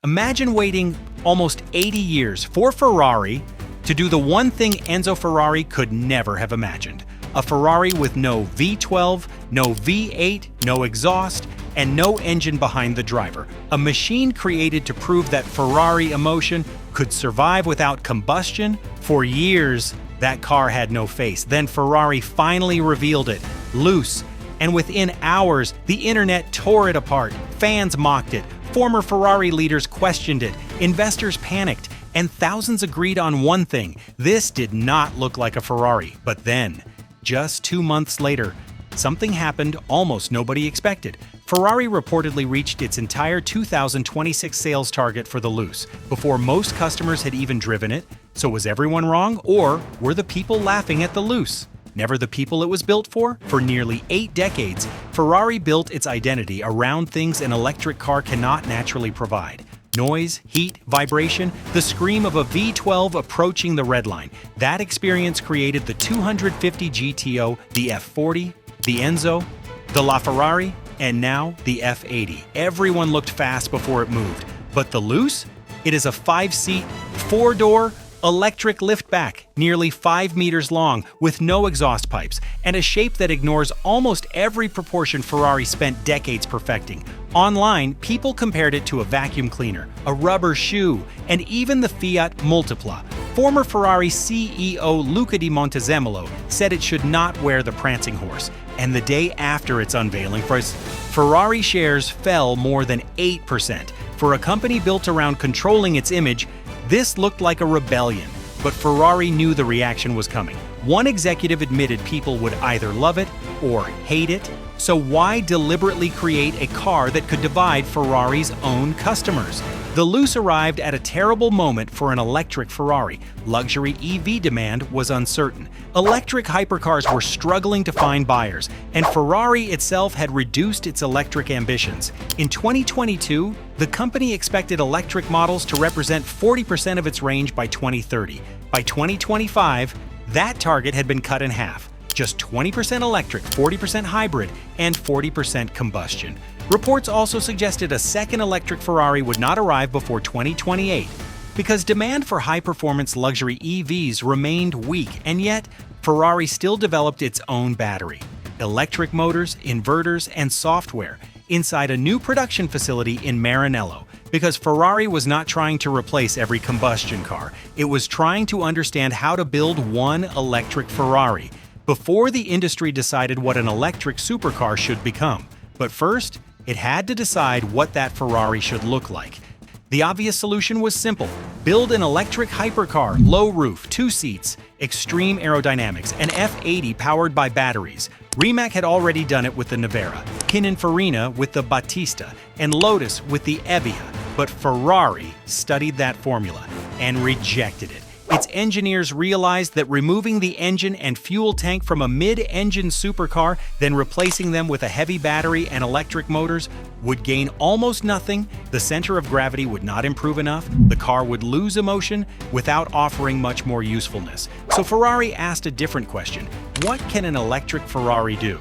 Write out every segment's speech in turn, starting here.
Imagine waiting almost 80 years for Ferrari to do the one thing Enzo Ferrari could never have imagined. A Ferrari with no V12, no V8, no exhaust, and no engine behind the driver. A machine created to prove that Ferrari emotion could survive without combustion. For years, that car had no face. Then Ferrari finally revealed it, Luce. And within hours, the internet tore it apart. Fans mocked it. Former Ferrari leaders questioned it. Investors panicked. And thousands agreed on one thing: this did not look like a Ferrari. But then, just 2 months later, something happened almost nobody expected. Ferrari reportedly reached its entire 2026 sales target for the Luce before most customers had even driven it. So was everyone wrong, or were the people laughing at the Luce? Never the people it was built for? For nearly 8 decades, Ferrari built its identity around things an electric car cannot naturally provide. Noise, heat, vibration, the scream of a V12 approaching the red line. That experience created the 250 GTO, the F40, the Enzo, the LaFerrari, and now the F80. Everyone looked fast before it moved. But the Luce? It is a 5-seat, 4-door, electric liftback, nearly 5 meters long, with no exhaust pipes, and a shape that ignores almost every proportion Ferrari spent decades perfecting. Online, people compared it to a vacuum cleaner, a rubber shoe, and even the Fiat Multipla. Former Ferrari CEO Luca di Montezemolo said it should not wear the Prancing Horse, and the day after its unveiling, Ferrari shares fell more than 8%. For a company built around controlling its image, this looked like a rebellion, but Ferrari knew the reaction was coming. One executive admitted people would either love it or hate it. So why deliberately create a car that could divide Ferrari's own customers? The Luce arrived at a terrible moment for an electric Ferrari. Luxury EV demand was uncertain. Electric hypercars were struggling to find buyers, and Ferrari itself had reduced its electric ambitions. In 2022, the company expected electric models to represent 40% of its range by 2030. By 2025, that target had been cut in half. Just 20% electric, 40% hybrid, and 40% combustion. Reports also suggested a second electric Ferrari would not arrive before 2028 because demand for high-performance luxury EVs remained weak, and yet Ferrari still developed its own battery, electric motors, inverters, and software inside a new production facility in Maranello. Because Ferrari was not trying to replace every combustion car, it was trying to understand how to build one electric Ferrari before the industry decided what an electric supercar should become. But first, it had to decide what that Ferrari should look like. The obvious solution was simple: build an electric hypercar, low roof, 2 seats, extreme aerodynamics, an F80 powered by batteries. Rimac had already done it with the Nevera, Pininfarina with the Battista, and Lotus with the Evija. But Ferrari studied that formula and rejected it. Its engineers realized that removing the engine and fuel tank from a mid-engine supercar, then replacing them with a heavy battery and electric motors, would gain almost nothing. The center of gravity would not improve enough. The car would lose emotion without offering much more usefulness. So Ferrari asked a different question: what can an electric Ferrari do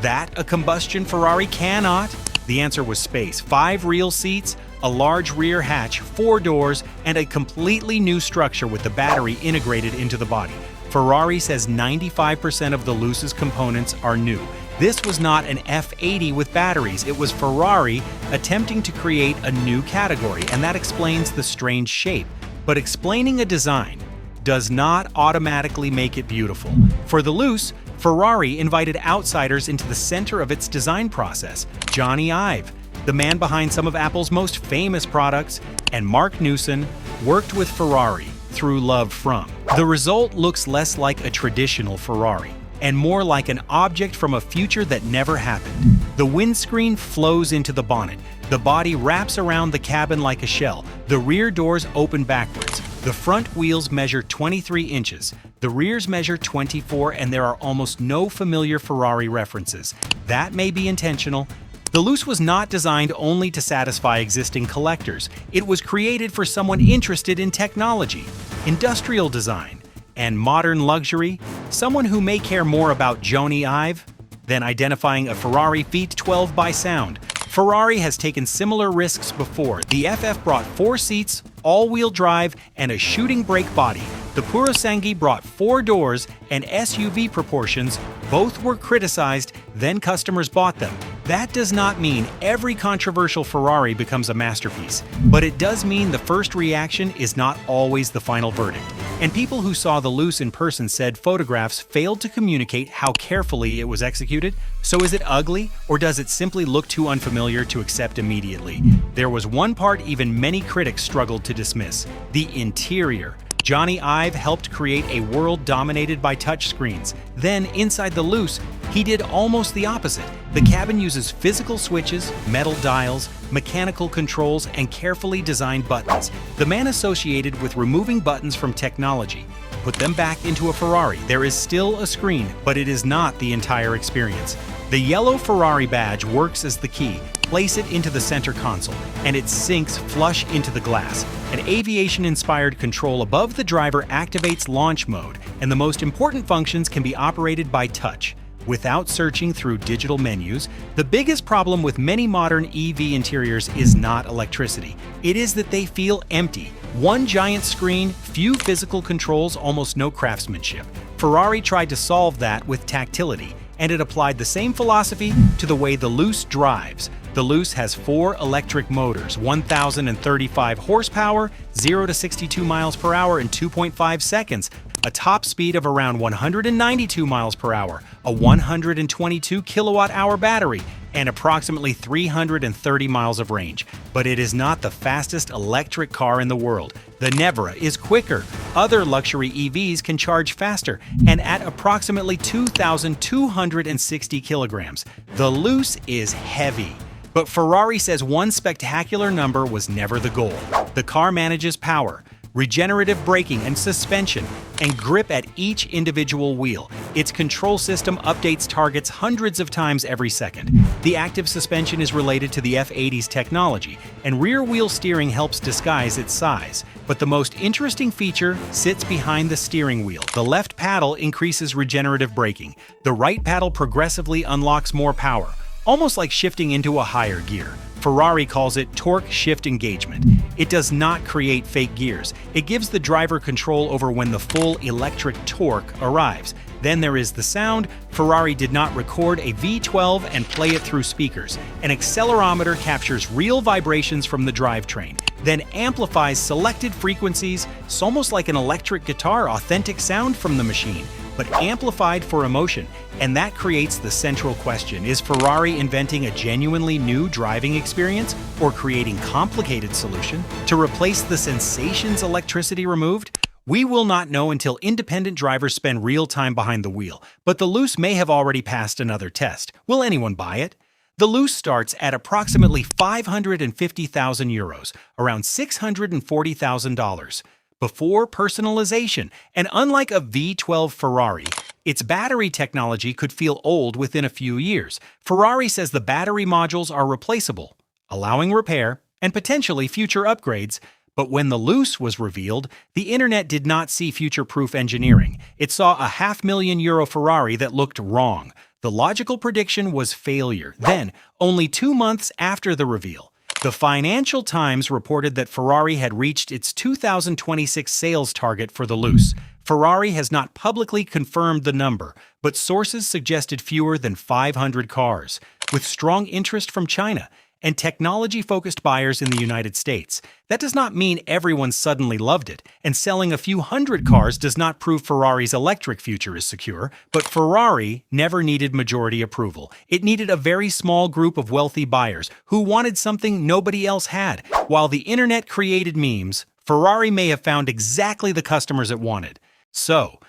that a combustion Ferrari cannot? The answer was space: 5 real seats, a large rear hatch, 4 doors, and a completely new structure with the battery integrated into the body. Ferrari says 95% of the Luce's components are new. This was not an F80 with batteries. It was Ferrari attempting to create a new category, and that explains the strange shape. But explaining a design does not automatically make it beautiful. For the Luce, Ferrari invited outsiders into the center of its design process: Johnny Ive, the man behind some of Apple's most famous products, and Mark Newson worked with Ferrari through love from. The result looks less like a traditional Ferrari and more like an object from a future that never happened. The windscreen flows into the bonnet. The body wraps around the cabin like a shell. The rear doors open backwards. The front wheels measure 23 inches. The rears measure 24, and there are almost no familiar Ferrari references. That may be intentional. The Luce was not designed only to satisfy existing collectors. It was created for someone interested in technology, industrial design, and modern luxury, someone who may care more about Johnny Ive than identifying a Ferrari V12 by sound. Ferrari has taken similar risks before. The FF brought 4 seats, all-wheel drive, and a shooting brake body. The Purosangi brought 4 doors and SUV proportions. Both were criticized, then customers bought them. That does not mean every controversial Ferrari becomes a masterpiece, but it does mean the first reaction is not always the final verdict. And people who saw the Luce in person said photographs failed to communicate how carefully it was executed. So is it ugly, or does it simply look too unfamiliar to accept immediately? There was one part even many critics struggled to dismiss: the interior. Johnny Ive helped create a world dominated by touchscreens. Then, inside the Luce, he did almost the opposite. The cabin uses physical switches, metal dials, mechanical controls, and carefully designed buttons. The man associated with removing buttons from technology put them back into a Ferrari. There is still a screen, but it is not the entire experience. The yellow Ferrari badge works as the key. Place it into the center console, and it sinks flush into the glass. An aviation-inspired control above the driver activates launch mode, and the most important functions can be operated by touch, without searching through digital menus. The biggest problem with many modern EV interiors is not electricity. It is that they feel empty. One giant screen, few physical controls, almost no craftsmanship. Ferrari tried to solve that with tactility, and it applied the same philosophy to the way the Luce drives. The Luce has 4 electric motors, 1,035 horsepower, 0 to 62 miles per hour in 2.5 seconds, a top speed of around 192 miles per hour, a 122 kilowatt-hour battery, and approximately 330 miles of range. But it is not the fastest electric car in the world. The Nevera is quicker. Other luxury EVs can charge faster and at approximately 2,260 kilograms. The Luce is heavy. But Ferrari says one spectacular number was never the goal. The car manages power, regenerative braking and suspension, and grip at each individual wheel. Its control system updates targets hundreds of times every second. The active suspension is related to the F80's technology, and rear-wheel steering helps disguise its size. But the most interesting feature sits behind the steering wheel. The left paddle increases regenerative braking. The right paddle progressively unlocks more power, almost like shifting into a higher gear. Ferrari calls it torque shift engagement. It does not create fake gears. It gives the driver control over when the full electric torque arrives. Then there is the sound. Ferrari did not record a V12 and play it through speakers. An accelerometer captures real vibrations from the drivetrain, then amplifies selected frequencies. It's almost like an electric guitar, authentic sound from the machine, but amplified for emotion. And that creates the central question: is Ferrari inventing a genuinely new driving experience, or creating a complicated solution to replace the sensations electricity removed? We will not know until independent drivers spend real time behind the wheel, but the Luce may have already passed another test. Will anyone buy it? The Luce starts at approximately 550,000 euros, around $640,000. Before personalization, and unlike a V12 Ferrari, its battery technology could feel old within a few years. Ferrari says the battery modules are replaceable, allowing repair and potentially future upgrades. But when the Luce was revealed, the internet did not see future-proof engineering. It saw a €500,000 Ferrari that looked wrong. The logical prediction was failure. Then, only 2 months after the reveal, the Financial Times reported that Ferrari had reached its 2026 sales target for the Luce. Ferrari has not publicly confirmed the number, but sources suggested fewer than 500 cars, with strong interest from China and technology-focused buyers in the United States. That does not mean everyone suddenly loved it, and selling a few hundred cars does not prove Ferrari's electric future is secure. But Ferrari never needed majority approval. It needed a very small group of wealthy buyers who wanted something nobody else had. While the internet created memes, Ferrari may have found exactly the customers it wanted. So,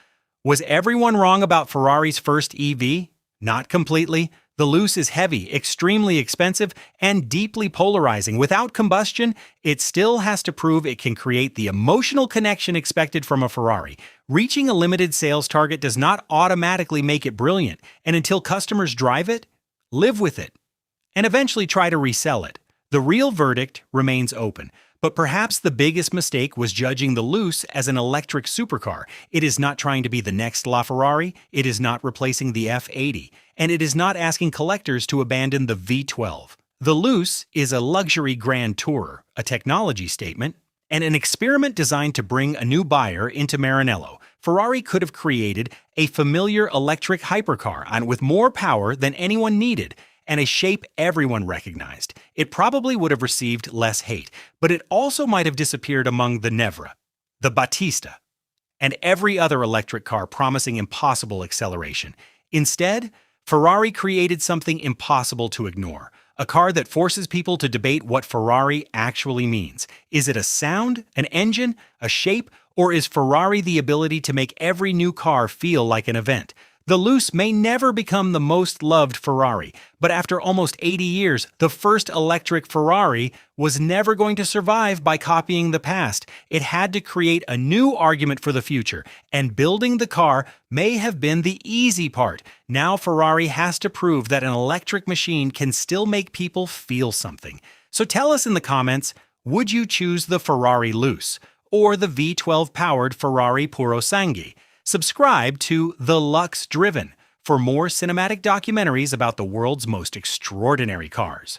was everyone wrong about Ferrari's first EV? Not completely. The Luce is heavy, extremely expensive, and deeply polarizing. Without combustion, it still has to prove it can create the emotional connection expected from a Ferrari. Reaching a limited sales target does not automatically make it brilliant, and until customers drive it, live with it, and eventually try to resell it, the real verdict remains open. But perhaps the biggest mistake was judging the Luce as an electric supercar. It is not trying to be the next LaFerrari, it is not replacing the F80, and it is not asking collectors to abandon the V12. The Luce is a luxury grand tourer, a technology statement, and an experiment designed to bring a new buyer into Maranello. Ferrari could have created a familiar electric hypercar with more power than anyone needed and a shape everyone recognized. It probably would have received less hate, but it also might have disappeared among the Nevra, the Battista, and every other electric car promising impossible acceleration. Instead, Ferrari created something impossible to ignore. A car that forces people to debate what Ferrari actually means. Is it a sound, an engine, a shape, or is Ferrari the ability to make every new car feel like an event? The Luce may never become the most loved Ferrari, but after almost 80 years, the first electric Ferrari was never going to survive by copying the past. It had to create a new argument for the future, and building the car may have been the easy part. Now Ferrari has to prove that an electric machine can still make people feel something. So tell us in the comments, would you choose the Ferrari Luce or the V12-powered Ferrari Purosangue? Subscribe to The Lux Driven for more cinematic documentaries about the world's most extraordinary cars.